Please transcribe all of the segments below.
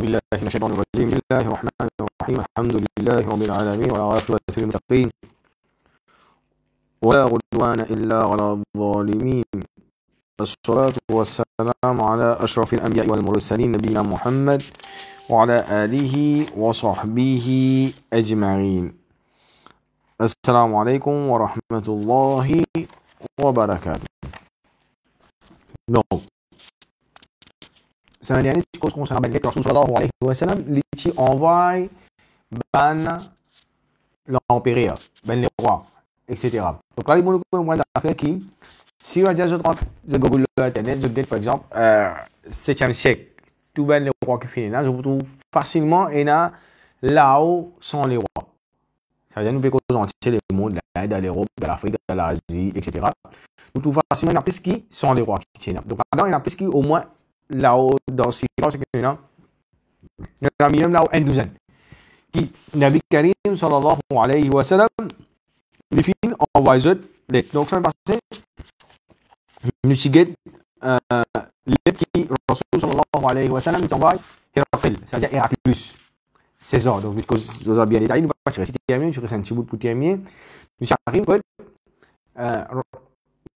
بالله من الشيطان الرجيم بسم الله الرحمن الرحيم الحمد لله رب العالمين والعاقبة للمتقين ولا عدوان إلا على الظالمين الصلاة والسلام على أشرف الأنبياء والمرسلين نبينا محمد وعلى آله وصحبه أجمعين. السلام عليكم ورحمة الله وبركاته. Donc, c'est un dernier cause concernant Ben Rasul sallallahu alayhi wa sallam, qui envoie ban l'empereur, ben les rois, etc. Donc là, il y a un affaire qui, si on a déjà je google l'internet, je dis par exemple, 7e siècle, tout ben les rois qui finissent là, je trouve facilement et là où sont les rois. Ça veut dire nous pouvons entier les mondes, l'Inde, l'Europe, l'Afrique, l'Asie, etc. Nous trouvons facilement une applique qui sont les rois qui tiennent. Donc là, il y a une applique qui au moins là-haut dans ce cas, c'est que il y a minimum là-haut une douzaine. Qui, Nabi Karim sallallahu alayhi wa sallam, les films envoient les. Donc ça va passer, nous signes les qui, Rasul sallallahu alayhi wa sallam, nous envoient Héraclès, c'est-à-dire Héraclus. César, donc puisque vous avez bien détaillé, nous allons passer terminer, je reste un petit bout pour terminer. Nous arrivons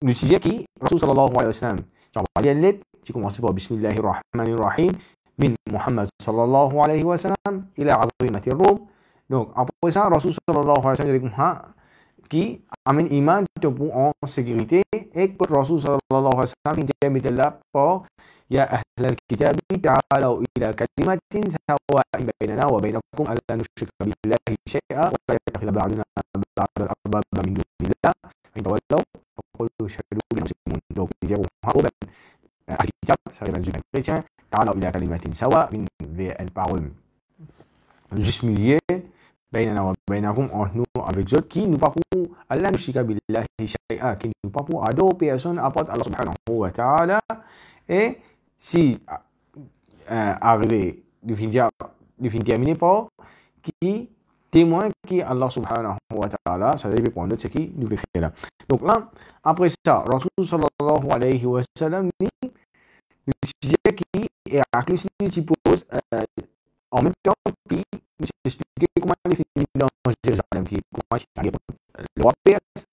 nous disons qui Rasul sallallahu alayhi wa sallam, j'envoie une lettre qui commence par Bismillahir Rahmanir Rahim min Muhammad sallallahu alayhi wa sallam ila azimati Rum. Donc après ça, Rasul sallallahu alayhi wa sallam qui amène iman pour en sécurité et que Rasul sallallahu alayhi wa sallam intermédiaire là pour يا أهل الكتاب تعالوا إلى كلمة سواء بيننا وبينكم ألا نشرك بالله شيئا ولا يتخذ بعضنا بعضا أربابا من دون الله فإن تولوا فقولوا اشهدوا بنا مسلمون. Donc ils diront أهل الكتاب c'est-à-dire les juifs chrétiens تعالوا إلى كلمة سواء une parole juste milieu بيننا وبينكم entre nous avec eux qui nous pas pour ألا نشرك بالله شيئا qui nous pas pour adorer personne à part Allah subhanahu wa ta'ala. Et si arrivé de fin terminé par qui témoin qui Allah subhanahu wa ta'ala, ça veut dire pour nous ce qui nous fait faire là. Donc là, après ça, Rasul sallallahu alayhi wa sallam nous disait qui Héraclus qui pose en même temps puis nous expliquer comment il finit dans Jérusalem, qui comment il le roi Perse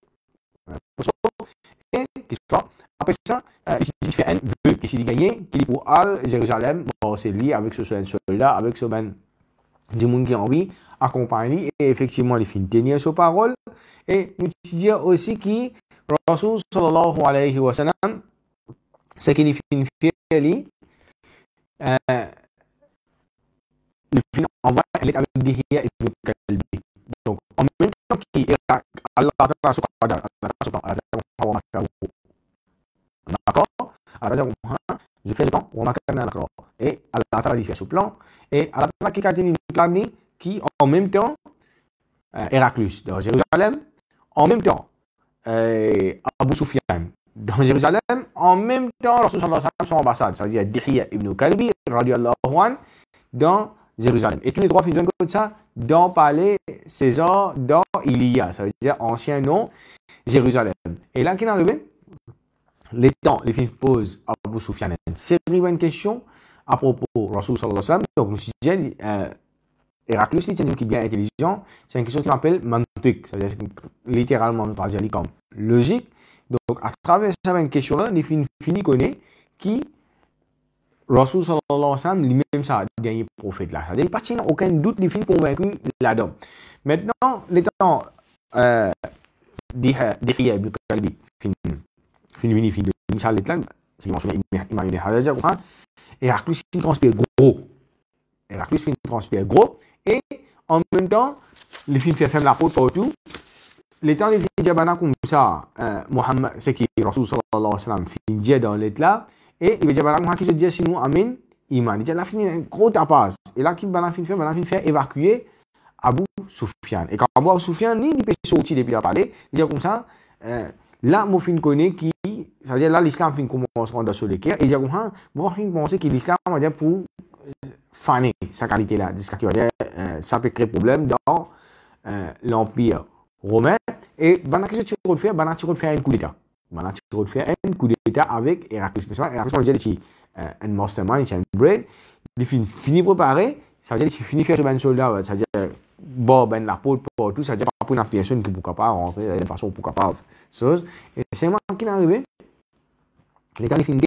et après ça, il fait un vœu qui s'est gagné, qui dit pour Al Jérusalem, bon, c'est lié avec ce soldat, avec ce man du monde qui a envie, accompagné, et effectivement, il finit tenir sa parole. Et nous disons aussi que Rasul sallallahu alayhi wa sallam, c'est qu'il finit faire lui, il finit envoyer une lettre avec Dihya ibn Kalbi. Donc, en même temps qu'il est Allah ta'ala sur Allah ta'ala d'accord, alors je fais le plan, on m'a carrément d'accord. Et Allah Ta'ala fait ce plan, et Allah Ta'ala qui a tenu une plan qui en même temps Héraclus dans Jérusalem, en même temps Abu Sufyan dans Jérusalem, en même temps Rasul sallallahu alayhi wa sallam son ambassade, c'est-à-dire Dihya ibn Kalbi radiyallahu anhu dans Jérusalem. Et tous les trois finissent comme ça dans palais César, dans Ilia, ça veut dire ancien nom Jérusalem. Et là qui est arrivé les temps, les films posent à Abu Sufyan une série de questions à propos de Rasul sallallahu alayhi wa sallam. Donc, nous disons, Héraclus, c'est un homme qui est bien intelligent. C'est une question qui m'appelle mantik, c'est-à-dire littéralement, nous traduisons comme logique. Donc, à travers cette question-là, les films finis connaissent qui Rasul sallallahu alayhi wa sallam, lui-même, ça, le dernier prophète là. C'est-à-dire, il n'y a aucun doute, les films convaincus là-dedans. Maintenant, les temps, Dihya ibn Kalbi, fini de Nisal Letlan, c'est mentionné Imam Ibn Hazar, et Héraclus finit transpire gros. Héraclus finit transpire gros, et en même temps, le film fait la peau partout. Les temps, les films diabana comme ça, Mohammed, c'est qui Rasul sallallahu alayhi wa sallam, finit dire dans l'Etla, et il diabana comme qui se dit sinon Amin, Iman. Il a fini un gros tapas. Et là, qui va faire évacuer Abu Sufyan. Et quand Abu Sufyan, il peut sortir depuis la palais, il dit comme ça, là, mon fin connaît qui, ça veut dire là, l'islam fin commence à sur les cœurs, et il dit comme ça, mon fin penser que l'islam va dire pour faner sa qualité là, ça peut créer problème dans l'empire romain, et Bana qui se tire de faire, Bana tire de faire un coup d'état. Bana tire de faire un coup d'état avec Héraclus. Héraclus, on va dire ici, un mastermind, un brain, il finit préparé, ça veut dire qu'il finit faire ce ben soldat, ça veut dire bon ben la peau pour tout, ça veut dire pas pour une personne qui pourquoi pas rentrer de façon pourquoi pas chose. Et c'est moi qui est arrivé, l'état il finit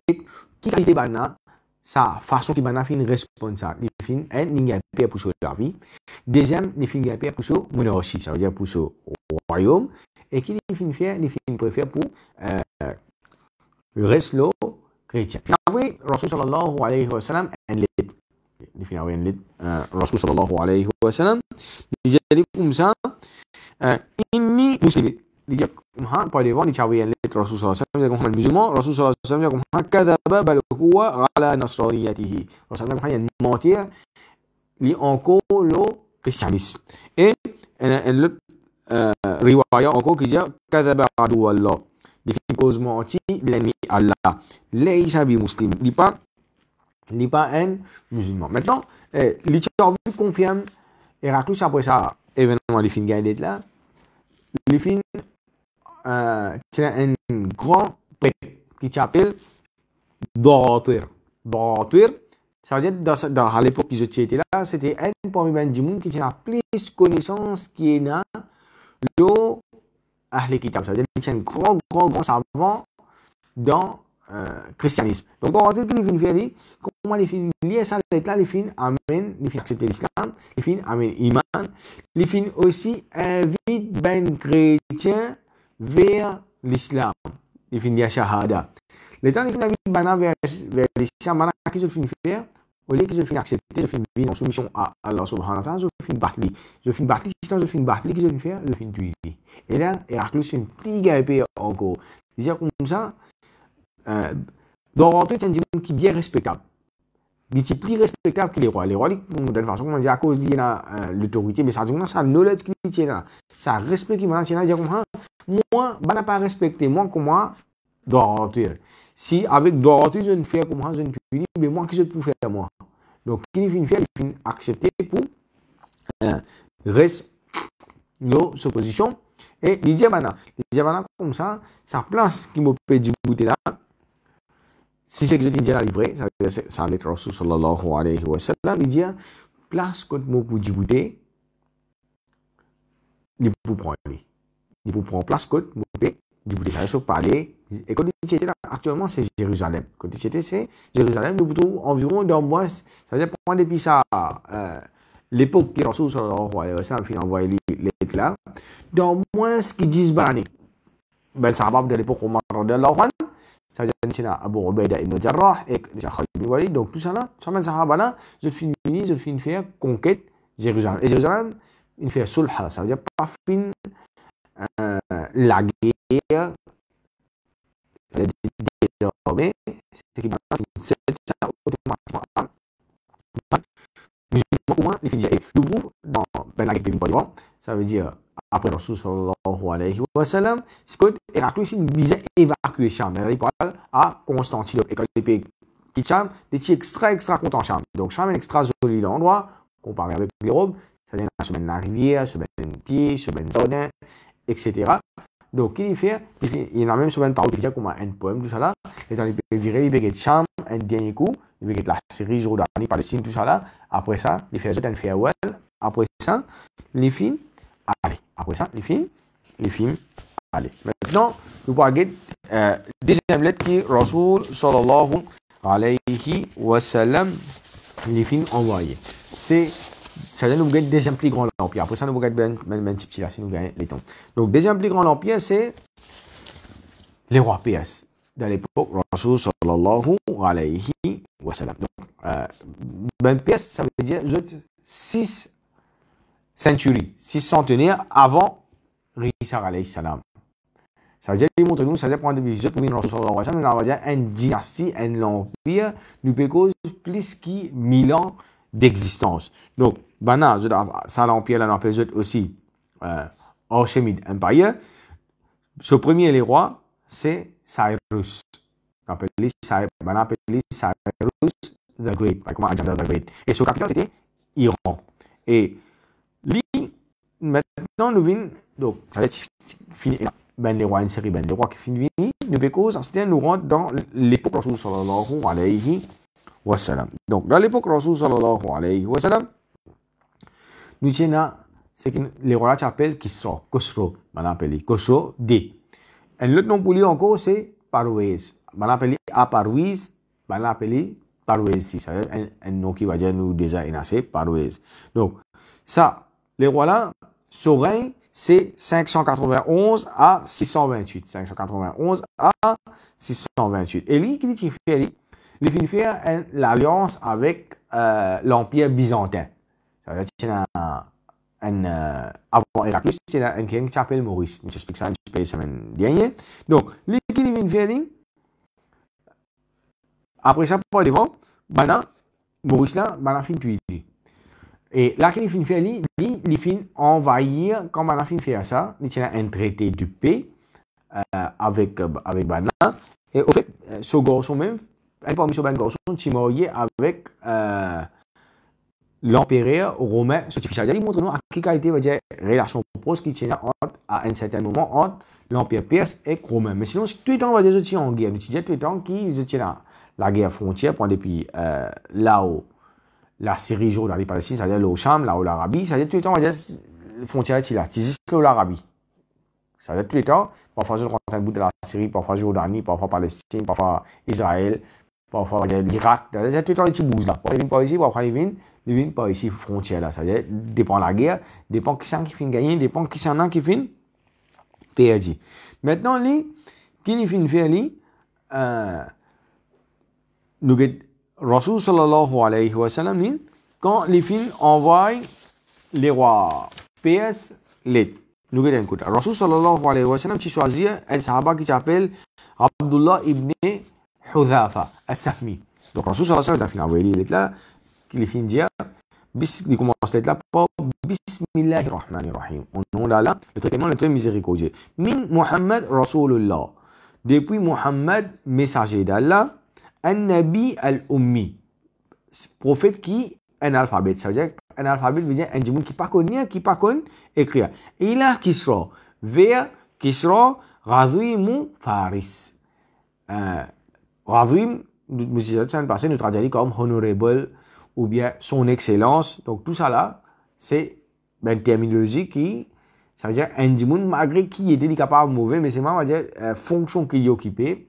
qui qualité bana, sa façon qui bana fin responsable, il finit un ninga paix pour la vie. Deuxième, il finit paix pour son monarchie, ça veut dire pour son royaume. Et qui il finit faire, il finit préfère pour le reste là chrétien. Après, Rasul sallallahu alayhi wa sallam en lit. Il finit en lit. Rasul sallallahu alayhi wa sallam. Il dit comme ça. Inni muslim. Il dit par devant, il dit en lit Rasul sallallahu alayhi wa sallam comme musulman. Rasul sallallahu alayhi wa sallam comme kadaba bal huwa ala nasraniyatihi. Rasul sallallahu alayhi wa sallam mentir. Il encore le christianisme. Et l'autre riwaya encore qui dit kadaba adu Allah. Il fait cause menti l'ennemi Allah. Laysa bi muslim. Il n'est pas un musulman. Maintenant, l'histoire confirme Héraclius après ça événement il fin gagné là. Il fin c'est un grand prêtre qui s'appelle Dorateur. Dorateur, ça veut dire à l'époque qu'ils étaient là, c'était un parmi les gens qui a plus connaissance qui est là le Ahl Kitab, ça veut dire qu'il est un grand savant dans le christianisme. Donc, on va dire qu'il vient faire comment les filles liées ça, les filles amènent, les filles acceptent l'islam, les filles amènent l'iman, les filles aussi invitent ben chrétiens vers l'islam, les filles disent shahada. Les temps les filles invitent ben vers l'islam, maintenant qu'est-ce que je finis faire? Au lieu que je finis accepter, je finis vivre en soumission à Allah subhanahu wa ta'ala, je finis battre, je finis battre, sinon je finis battre, qu'est-ce que je finis faire? Je finis tuer. Et là, Héraclius fait une petite guerre encore. Il dit comme ça, Dorateur c'est un homme qui est bien respectable. Il est plus respectable que les rois. Les rois, de toute façon, on dit à cause de l'autorité, mais ça dit ça knowledge qui est là, ça respect qui est là, il dit comme ça, moi, je n'ai pas respecté, moi, comme moi, Dorateur. Si avec Dorateur, je ne fais comme ça, je ne puis mais moi, qu'est-ce que je peux faire, moi? Donc, qu'il finit faire, il finit accepter pour rester nos oppositions. Et il dit comme ça, sa place qui me peut Djibouti là, si c'est que je dis la livrée, ça veut dire ça avec Rasul sallallahu alayhi wa sallam, il dit place que me pour Djibouti, il peut prendre lui. Il peut prendre place que me peut Djibouti. Ça veut dire parler. Et quand il était là, actuellement c'est Jérusalem. Quand il était c'est Jérusalem, nous pouvons environ d'un mois, ça veut dire prendre depuis ça. L'époque que Rasul sallallahu alayhi wa sallam a envoyé les là, dans moins ce qu'ils disent banani. Ben sahabat de l'époque Omar radhiyallahu anhu, ça veut dire Abu Ubaida ibn Jarrah et Khalid ibn Walid, donc tout ça là, ça mène sahaba là, je finis faire conquête Jérusalem. Et Jérusalem, il fait sulha, ça veut dire pas fin la guerre, mais c'est qui va c'est ça automatiquement. Musulman, il finit le bout dans la guerre, ça veut dire après Rasul sallallahu alayhi wa sallam, c'est que Héraclius visait évacuer Cham. Il parle à Constantinople. Et quand il pays quitte Cham, il est extra content Cham. Donc Cham est extra joli l'endroit, comparé avec l'Europe. Ça vient de la rivière, se mettre un pied, se mettre un zone, etc. Donc il fait, il y en a même sur une parole qui dit comme un poème, tout ça là. Et dans les pays virés, il fait Cham, un dernier coup, il fait la Syrie, Jordanie, Palestine, tout ça là. Après ça, il fait un farewell. Après ça, les films. Allez, après ça, les films, allez. Maintenant, nous parlons deuxième lettre qui est Rasul sallallahu alayhi wa sallam, les films envoyés. C'est, ça veut dire nous gagnons deuxième plus grand empire. Après ça, nous gagnons même petit là, si nous gagnons les temps. Donc, deuxième plus grand empire, c'est les rois PS. Dans l'époque, Rasul sallallahu alayhi wa sallam. Donc, PS, ça veut dire 6 centuries, 6 centenaires avant Isa alayhi salam. Ça veut dire, montre-nous, ça veut dire, prendre des visites pour une Rasul sallallahu alayhi wa sallam, on va dire une dynastie, un empire, nous peut plus que 1000 ans d'existence. Donc, ça l'empire, là, on appelle aussi Archemid Empire. Ce premier, les rois, c'est Cyrus. On appelle Cyrus the Great, comment Alexander the Great. Et son capital, c'était Iran. Et maintenant, nous venons, donc, ça va être fini. Ben, les rois, une série, ben, les rois qui finissent, nous pécosent, ensuite, nous rentrons dans l'époque de Rasul sallallahu alayhi wa sallam. Donc, dans l'époque Rasul sallallahu alayhi wa sallam, nous avons ce que les rois appellent Kisra, Khosrow, on appelle Khosrow D. Et l'autre nom pour lui encore, c'est Parvez. On appelle à Parvez, on appelle Parvez, c'est un nom qui va dire nous déjà énoncé, Parvez. Donc, ça, les rois là, son règne, c'est 591 à 628. 591 à 628. Et lui, qui fait, il fait l'alliance avec l'Empire byzantin. Ça veut dire qu'il y a avant Héraclius, c'est un qui s'appelle Maurice. Je explique ça un petit peu la semaine dernière. Donc, lui qui vient faire, après ça, pour devant, Maurice là, fin tuer. Et là, qu'il finit faire, il finit envahir, quand il finit faire ça, il y a un traité de paix avec Bana. Et au fait, ce garçon même, un parmi ce garçon, il marié avec l'empereur romain. C'est-à-dire, il montre nous à quelle qualité va dire relation proche qui tient à un certain moment entre l'empire perse et romain. Mais sinon, tout le temps, on va dire que en guerre. Nous disons tout le temps qui tient la guerre frontière, depuis là où la Syrie, Jordanie, Palestine, c'est-à-dire le Cham, là où l'Arabie, c'est-à-dire tout le temps, on va dire la frontière est là. C'est juste l'Arabie. C'est-à-dire tout le temps, parfois je rentre un bout de la Syrie, parfois Jordanie, parfois Palestine, parfois Israël, parfois l'Irak. C'est tout le temps les petits bouts là. Parfois ils viennent par ici, parfois ils viennent par ici, frontière là. C'est-à-dire, dépend de la guerre, dépend qui c'est qui finit gagner, dépend qui c'est qui finit perdu. Maintenant, qui finit faire, nous Rasul sallallahu alayhi wa sallam, quand les films envoient les rois perses, nous regardons écoute. Rasul sallallahu alayhi wa sallam, tu choisis un sahaba qui s'appelle Abdullah ibn Hudhafa as-Sahmi. Donc Rasul sallallahu alayhi wa sallam, il est là, qui les films dire, il commence à être là par Bismillahirrahmanirrahim. Au nom d'Allah, le traitement le très miséricordieux. Min Muhammad Rasulullah. Depuis Muhammad, messager d'Allah, An-Nabi al-Ummi, prophète qui est un alphabet. Ça veut dire un alphabet veut dire un monde qui ne pas écrire. Et il a Kisra, vers Kisra, Razouim Faris. Razouim, nous traduit comme honorable ou bien son excellence. Donc tout ça là, c'est une terminologie qui, ça veut dire un monde malgré qui était capable de mauvais, mais c'est vraiment dire fonction qu'il est occupé.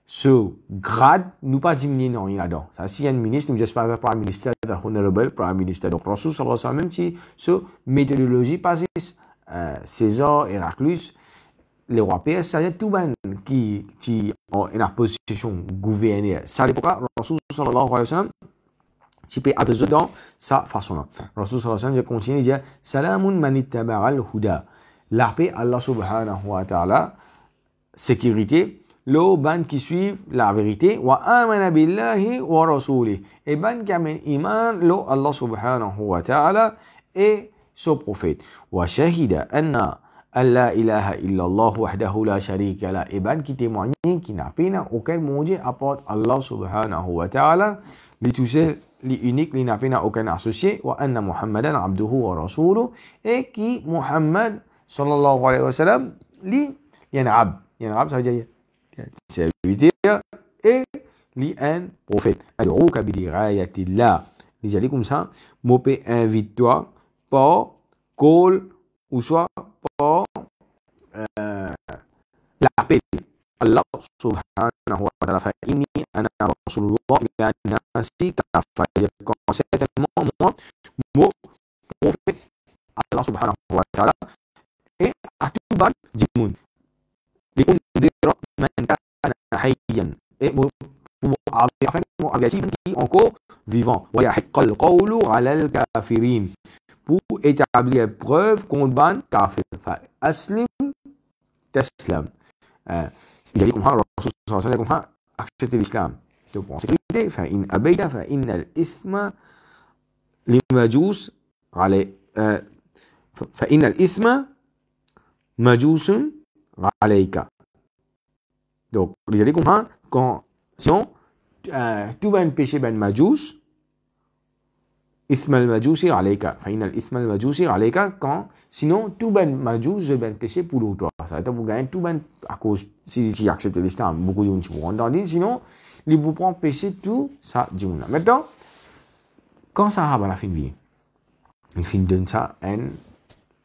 Ce grade, nous pas diminuer non, il y a là-dedans. Ça, si il y a un ministre, nous j'espère pas un ministère, honorable prime minister. Donc, Rasul sallallahu alayhi wa sallam, même si ce méthodologie passe, César, Héraclius, les rois perses, c'est-à-dire tout le monde qui est en position gouverner. Ça, à l'époque-là, Rasul sallallahu alayhi wa sallam, tu peux adresser dans sa façon-là. Rasul sallallahu alayhi wa sallam continue de dire, Salamun manittaba'a al-huda. La paix, Allah subhanahu wa ta'ala, sécurité, le ban qui suit la vérité wa amana billahi wa rasulih et ban qui amène iman lo Allah subhanahu wa ta'ala et son prophète wa shahida anna alla ilaha illallah wahdahu la sharika la et ban qui témoigne qui n'a pas aucun maudit à part Allah subhanahu wa ta'ala li tout seul li unique li n'a pas aucun associé wa anna muhammadan abduhu wa rasuluhu et qui Muhammad sallallahu alayhi wa sallam li yan'ab ça veut dire serviteur et li un prophète. Alors, au bidirayatillah, les allez comme ça, m'opé invite-toi par call ou soit par l'appel. Allah subhanahu wa ta'ala fa inni ana rasulullah ila nasi kafa. Certainement moi, mon prophète Allah subhanahu wa ta'ala et à tout ban du monde. لأنذر من كان حيا afin qui encore vivant ويحق القول على الكافرين pour établir preuve contre ban kafir فأسلم تسلم jadi comment Rasul sallallahu alayhi wa sallam accepter l'islam donc en sécurité فإن أبيت فإن الإثم لمجوس عليه فإن الإثم مجوس alayka. Donc, les allez comprendre quand sinon tout ben péché ben majous ism al majousi alayka fa inna al ism al majousi alayka quand sinon tout ben majous ben péché pour toi. Ça veut dire pour gagner tout ben à cause si tu acceptes l'islam beaucoup de gens vont entendre sinon il vous prend PC tout ça dit moun. Maintenant, quand ça va la fin bien, il fin donne ça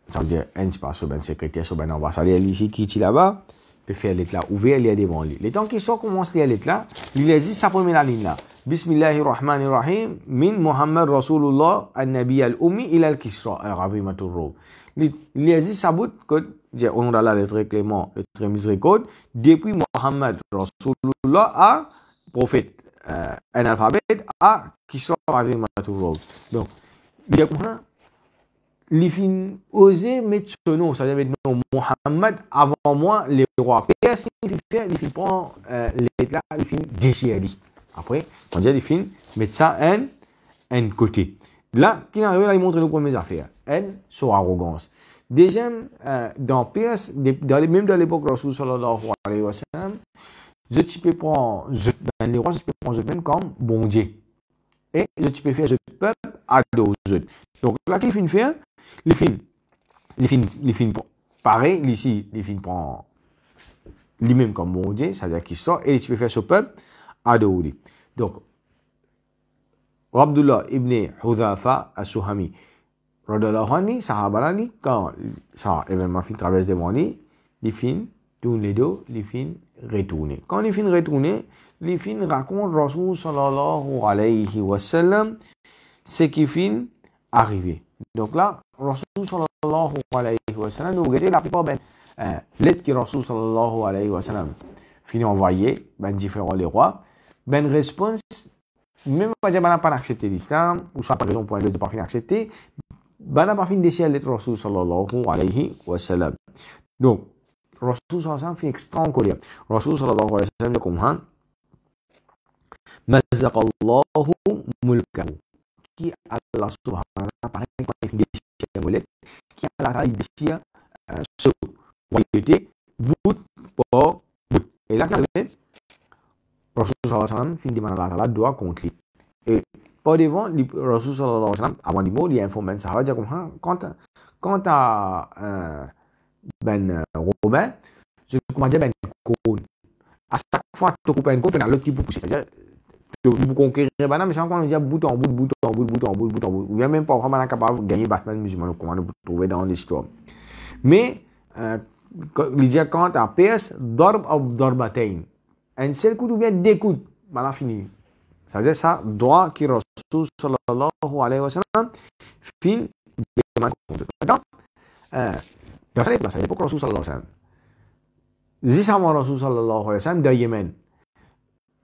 ça veut dire c'est pas sur un secrétaire, sur un ambassadeur ici qui est là-bas, peut faire lettre là, ouvert les devant lui. Les temps qui sont commence les lettre là, il les dit sa première ligne là. Bismillahirrahmanirrahim min Muhammad Rasulullah an-Nabi al-Ummi ila al-Kisra al-Azimatur Rum. Il les dit ça bout que au nom d'Allah le très clément, le très miséricordieux, depuis Muhammad Rasulullah à prophète un alphabet à Kisra al-Azimatur Rum. Donc il les fin oser mettre ce nom, ça veut dire maintenant Mohammed avant moi, les rois. Qu'est-ce qu'il fait? Il fin prend les là, il fin déchirer. Après, on dit il fin mettre ça un côté. Là, qui arrive là, il montre nos premières affaires. Sur arrogance. Deuxième, dans PS, même dans l'époque de Rasul sallallahu alayhi wa sallam, je peux prendre les rois, je peux prendre même comme bon Dieu. Et je peux faire ce peuple à dos. Donc là, qu'il fin faire? Les films pareil, ici, les films prend lui-même comme mon Dieu, c'est-à-dire qu'il sort et tu peux faire ce peuple à deux. Donc, Abdullah ibn Hudhafa as-Suhami, radallahu anhu, sahabalani, quand ça événement fin traverse devant lui, les films tournent les deux, les films retournent. Quand les films retournent, les films racontent Rasul sallallahu alayhi wa sallam, ce qui fin arrivé. Donc là, Rasul sallallahu alayhi wa sallam, nous regardons la plupart des lettres que Rasul sallallahu alayhi wa sallam finit envoyer, ben différents les rois, ben réponse, même pas dire ben pas accepté l'islam, ou soit par raison pour de pas accepter, ben pas fin décider lettre Rasul sallallahu alayhi wa sallam. Donc, Rasul sallallahu alayhi wa sallam fait extra en colère. Rasul sallallahu alayhi wa sallam dit comme ça, mazzaqallahu mulkahu. Qui Allah subhanahu wa ta'ala pareil quand il déchire molette qui Allah il déchire ce royauté bout pour bout et là quand Rasul sallallahu alayhi wa sallam fin demande Allah ta'ala doit contre lui et par devant Rasul sallallahu alayhi wa sallam avant du mot il informe ça va dire comme quand à ben Romain je comment dire ben cône à chaque fois tu coupes une cône tu as l'autre qui peut pousser c'est-à-dire vous conquérir banane mais c'est encore on dit bout en bout ou bien même pas vraiment capable de gagner Batman musulman comment on peut trouver dans l'histoire mais il dit quand à PS darb ou darbatain un seul coup ou bien deux coups voilà fini ça veut dire ça droit qui Rasul sallallahu alayhi wa sallam fin dans l'époque Rasul sallallahu alayhi wa sallam zisama Rasul sallallahu alayhi wa sallam de Yémen.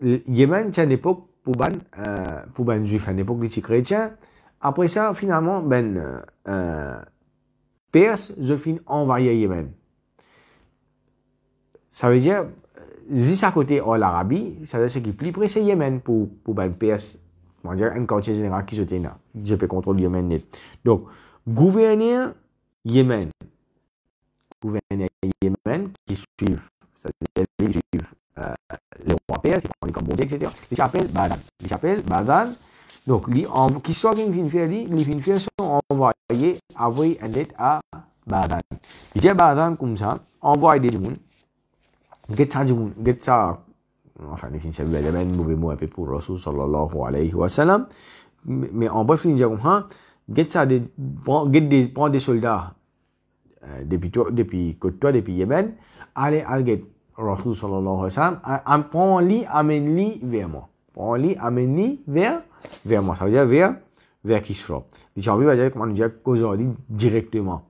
Yémen, c'est une époque pour ban juif, une époque des chrétiens. Après ça, finalement, Perse, je finis envahir Yémen. Ça veut dire, si à côté en l'Arabie, ça veut dire que plus près c'est Yémen pour Perse. On va dire un quartier général qui se tient là. Je peux contrôler Yémen net. Donc, gouverner Yémen qui suivent, c'est-à-dire les juifs. Les rois perses, ils comme bon Dieu, etc. Ils s'appellent Baghdad. Donc, qui sont les finfiers sont envoyés avec une lettre à Baghdad. Ils disent Baghdad comme ça, envoie des gens. Get ça, enfin, les finfiers, c'est un mauvais mot un peu pour Rasul sallallahu alayhi wa sallam. Mais en bref, ils disent comme ça, prends des soldats depuis Yémen, allez à Get. Rasul sallallahu alayhi wa sallam, prends-les, amène-les vers moi. Prends-les, amène-les vers moi. Ça veut dire vers Kisra. Les gens veulent dire comment nous dire causer directement.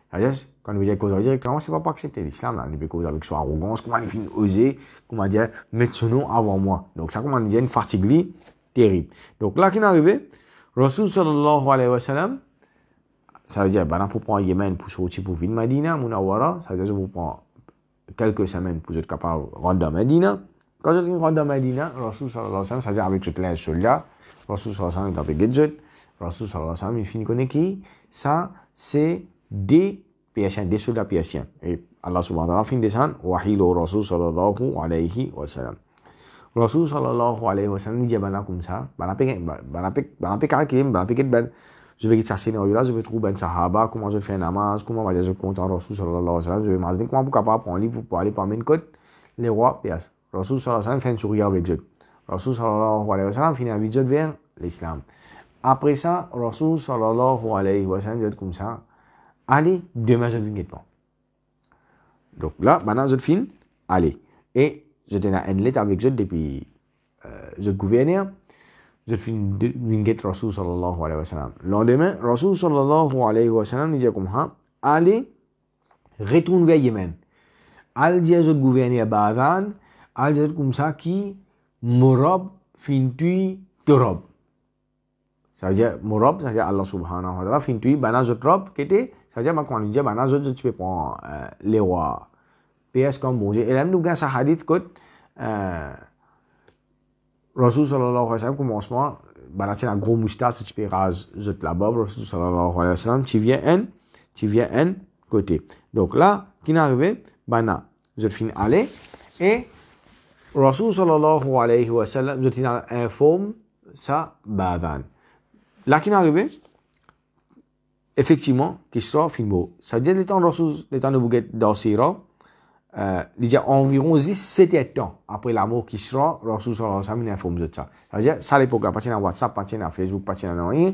C'est-à-dire, quand nous dire causer directement, c'est pas pour accepter l'islam, là. Nous peut causer avec son arrogance, comment il finit oser, comment dire, mettre son nom avant moi. Donc, ça, comment nous dire une fatigue terrible. Donc, là, qui est arrivé, Rasul sallallahu alayhi wa sallam, ça veut dire, pour prendre Yémen, pour sortir pour venir Madina, Munawara, ça veut dire, pour prendre quelques semaines pour être capable de rentrer dans Medina. Quand je rentre dans Medina, Rasul sallallahu alayhi wa sallam, c'est-à-dire avec ce les soldats, Rasul sallallahu alayhi wa sallam, il a fait Rasul sallallahu alayhi wa sallam, il finit connaître qui? Ça, c'est des Persiens, des soldats persiens. Et Allah subhanahu wa ta'ala finit descendre, wahil au Rasul sallallahu alayhi wa sallam. Rasul sallallahu alayhi wa sallam, il dit comme ça, je vais quitter ce scénario-là, je vais trouver un sahaba, comment je fais un namaz, comment je compte en Rasul sallallahu alayhi wa sallam, je vais m'assurer comment pour capable prendre livre pour aller parmi une côte, les rois perses. Rasul sallallahu alayhi wa sallam fait un sourire avec eux. Rasul sallallahu alayhi wa sallam finit à vite vers l'islam. Après ça, Rasul sallallahu alayhi wa sallam dit comme ça, allez, demain je ne viens pas. Donc là, maintenant je finis, allez. Et je tenais une lettre avec eux depuis le gouverneur. Je finis vingt Rasul sallallahu alayhi wa sallam. Le lendemain, Rasul sallallahu alayhi wa sallam dit comme ça, allez, retourne vers Yémen. Al dit le gouverneur Badan, al dit comme ça qui Murab fintui Turab. Ça veut dire Murab, ça veut dire Allah subhanahu wa ta'ala fintui banaz Turab qui était, ça veut dire quand on dit banaz tu peux prendre les rois. PS comme bon Dieu. Et là nous gagne ça hadith que Rasul sallallahu alayhi wa sallam commencement banaz un gros moustache tu peux raser là-bas. Rasul sallallahu alayhi wa sallam tu viens un côté. Donc là qui est arrivé bana je finis aller et Rasul sallallahu alayhi wa sallam je informe ça badan. Là qui est arrivé effectivement Kisra filmo. Ça veut dire le temps de Bouguet d'Assira il y a environ 17 ans après la mort Kisra Rasul sallallahu alayhi wa sallam informe de ça. Ça veut dire ça à l'époque là pas à WhatsApp, pas à Facebook, pas à rien.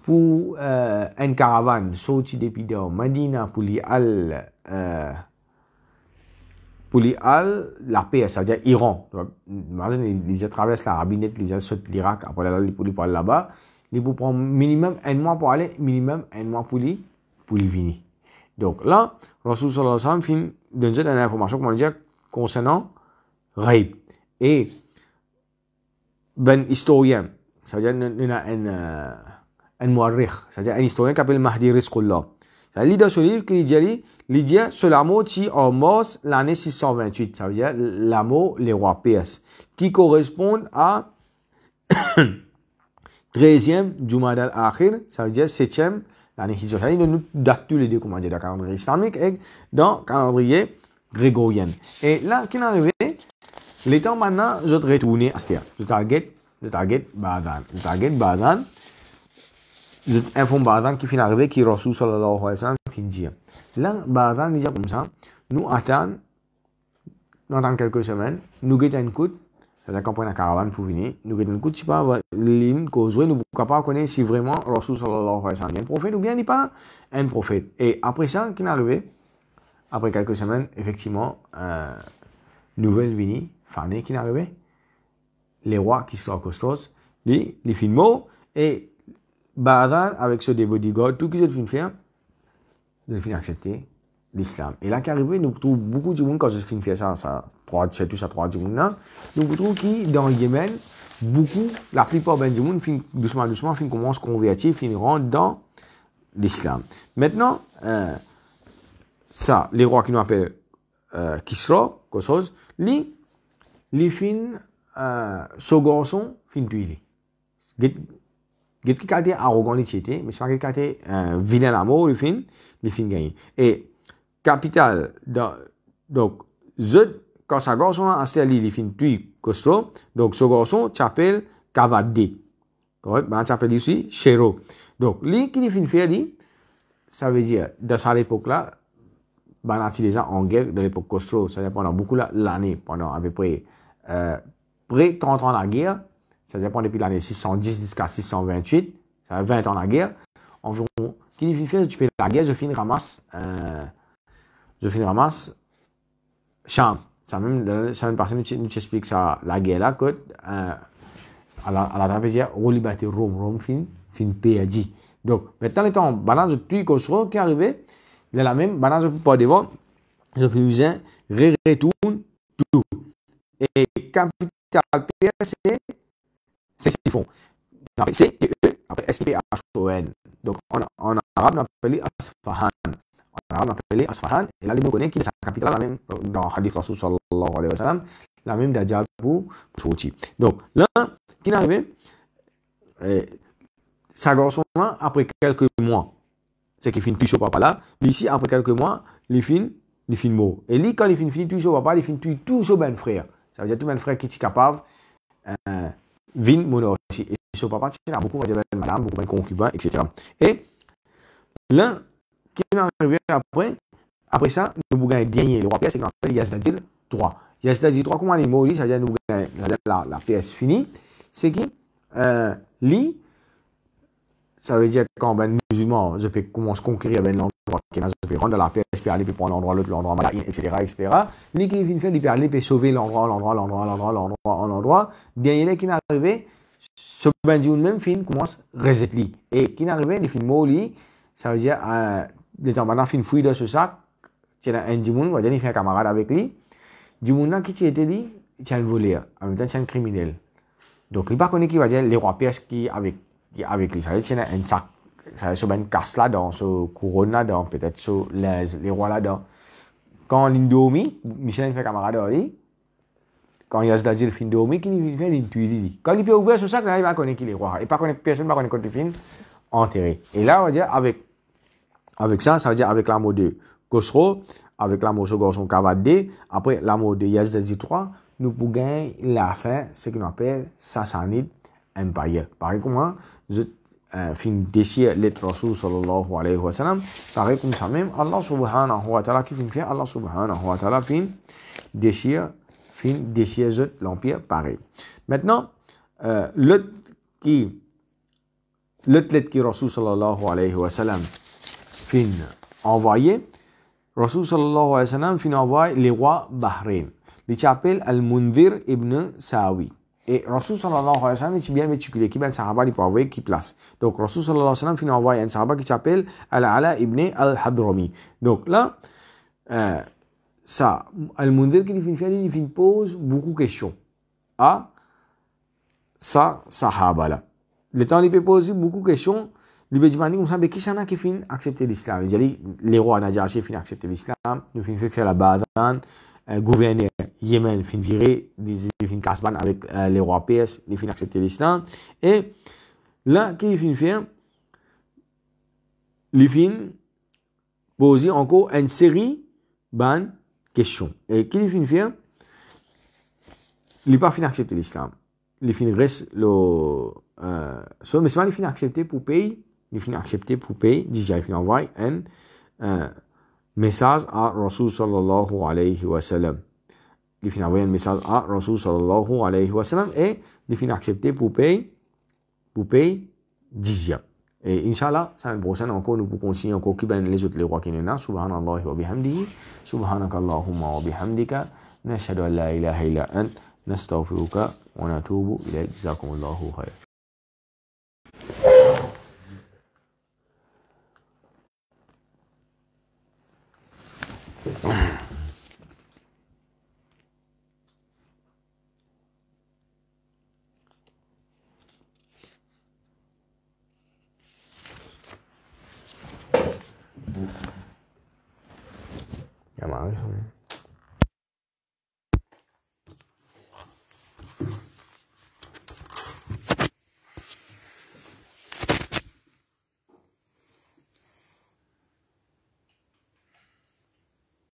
Pour une caravane sortie depuis de Medina pour la paix, c'est-à-dire Iran. Ils traversent l'Arabie, ils sautent l'Irak, après là, ils pour aller là-bas. Ils pour prendre minimum un mois pour aller, minimum un mois pour venir. Donc là, Rasul sallallahu alayhi wa sallam donne une information, comment dire, concernant Raib. Et ben historien, c'est-à-dire il y a un muarrikh, c'est-à-dire un historien qui s'appelle Mahdi Rizqullah. Il dit dans ce livre qu'il dit sur la mot qui en mars l'année 628, ça veut dire la mot les rois PS, qui correspond à 13e Jumad al-Akhir, ça veut dire 7e l'année Hijra. Il nous date tous les deux, comment dire, dans le calendrier islamique et dans le calendrier grégorien. Et là, qui est arrivé, les temps maintenant, je vais retourner à Astia. Je target Badan. Je informe Badan qui finit arrivé, qui Rasul sallallahu alayhi wa sallam finit dire. Là, Badan dit comme ça, nous attendons dans quelques semaines, nous guettons une coûte, c'est-à-dire qu'on prend une caravane pour venir, nous guettons une coûte, si pas l'île causée, nous ne pouvons pas connaître si vraiment Rasul sallallahu alayhi wa sallam est un prophète ou bien il n'est pas un prophète. Et après ça, qui est arrivé, après quelques semaines, effectivement, nouvelle venue, Fane qui est arrivé, les rois qui sont costauds, les films, et Badan, avec ce des bodyguards, tout ce qu'ils ont fait, ils ont accepter l'islam. Et là, qui arrive, nous trouvons beaucoup de monde, quand je finis de faire ça, 3 du monde, nous trouvons qui, dans le Yémen, la plupart du monde, doucement, commencent à convertir, rentrent dans l'islam. Maintenant, ça, les rois qui nous appellent Kisra, quelque chose, les fins, ce garçon, fin tuer. Get qui qualité arrogant les tiétés, mais c'est pas qualité vilain l'amour, les fins gagner. Et capital, donc, quand ce garçon a installé les fins tuer costaud, donc ce garçon s'appelle Kavadé. Correct? Ben, s'appelle ici Shero. Donc, les qui les fins faire, ça veut dire, dans cette époque-là, ben, on a déjà en guerre de l'époque costaud, ça veut dire pendant beaucoup l'année, pendant à peu près, près 30 ans la guerre, ça dépend depuis l'année 610 jusqu'à 628, ça fait 20 ans la guerre. Environ, qui dit fait, tu fais la guerre, je finis ramasse Cham. Ça même personne nous explique ça, la guerre là, que, à la trapézia, Rolibaté Rome fin PAD. Donc, maintenant, étant, balance de truc qui est arrivé, il a la même balance de pas devant, je fais user, retourne, tout. Et capital PS, c'est ce qu'ils font. Après C et E, après S-P-H-O-N. Donc en arabe, on appelle Asfahan. En arabe, on appelle Asfahan. Et là, les mots connaissent qui est sa capitale, la même, dans Hadith Rasul sallallahu alayhi wa sallam, la même d'Adjal pour Souti. Donc là, qui est arrivé, ça garçon-là, après quelques mois, c'est qu'il finit tout papa là. Ici, après quelques mois, il finit mot. Et lui, quand il finit tout papa, il finit tout sur ben frère. Ça veut dire tout ben frère qui est capable. Vin monochi et son papa il a beaucoup de madame, beaucoup de concubins, etc. Et là, qui est arrivé après ça, nous avons gagné le roi Pierre, c'est qu'on appelle Yazdadil 3. Il y a c'est-à-dire trois comment les mots, ça veut dire nous la pièce finie, c'est qui li, ça veut dire quand ben musulman, je peux commencer à conquérir ben l'endroit, je peux rendre dans la pièce, puis aller puis prendre l'endroit, l'autre, etc., etc. Li qui vient faire, il peut aller puis sauver l'endroit, dernier qui n'arrive, ce bandit même fin commence à reset li. Et qui n'arrive, il fait mot li, ça veut dire, les temps maintenant fin fouille dans ce sac, c'est un djimoun, on va dire, il fait un camarade avec lui. Djimoun qui était dit, c'est un voleur, en même temps c'est un criminel. Donc il ne connaît qui va dire les rois pièces qui avec lui. Ça veut dire qu'il y a un sac, ça veut dire une casse là-dedans, ce couronne là-dedans, peut-être sur les rois là-dedans. Quand l'indomi, Michel fait camarade avec lui. Quand il y a ce fin dormi, qui fait l'intuit. Quand il peut ouvrir ce sac, là, il va connaître qui les rois. Et pas connaître personne, va connaître quand il finit enterré. Et là, on va dire avec ça, ça veut dire avec l'amour de Khosrow, avec l'amour de Gorson Kavadé, après l'amour de Yazid 3, nous pouvons gagner la fin, ce qu'on appelle Sassanid Empire. Pareil comme moi, je fin déchire les Rasul sallallahu alayhi wa sallam, pareil comme ça même, Allah subhanahu wa ta'ala qui fait, Allah subhanahu wa ta'ala fin déchire l'empire pareil. Maintenant, l'autre qui Rasul sallallahu alayhi wa sallam fin envoyé, Rasul sallallahu alayhi wa sallam fin envoyé les rois Bahreïn. Il s'appelle Al-Mundhir ibn Sawi. Et Rasul sallallahu alayhi wa sallam est bien méticulé, qui est un sahaba qui peut envoyer qui place. Donc Rasul sallallahu alayhi wa sallam fin envoyé un sahaba qui s'appelle Al-Ala ibn al-Hadrami. Donc là, ça, Al-Mundhir qui il pose beaucoup de questions à ça sahaba là. Le temps il peut poser beaucoup de questions. Il veut dire comme ça, mais qui s'en a qui finit accepter l'islam? Les rois Najashi finissent accepter l'islam, nous finissons faire la Badan, gouverneur Yémen finit virer, il finit Kasban avec les rois PS, il finit accepter l'islam. Et là, qui finit faire? Il finit poser encore une série de questions. Et qui finit faire? Il n'est pas fini d'accepter l'islam. Il finit reste le. Mais c'est pas il finit accepter pour payer. Il finit accepter pour payer. Déjà, il finit envoyer un message à Rasul sallallahu alayhi wa sallam. Il finit envoyer un message à Rasul sallallahu alayhi wa sallam et il finit accepter pour payer jizya. Et Inch'Allah, ça prochaine encore, nous pouvons continuer encore qui ben les autres les rois qui sont là. Subhanallah wa bihamdihi. Subhanakallahumma wa bihamdika. Nashhadu an la ilaha illa ant. نستغفرك ونتوب إليك جزاكم الله خير. Ya,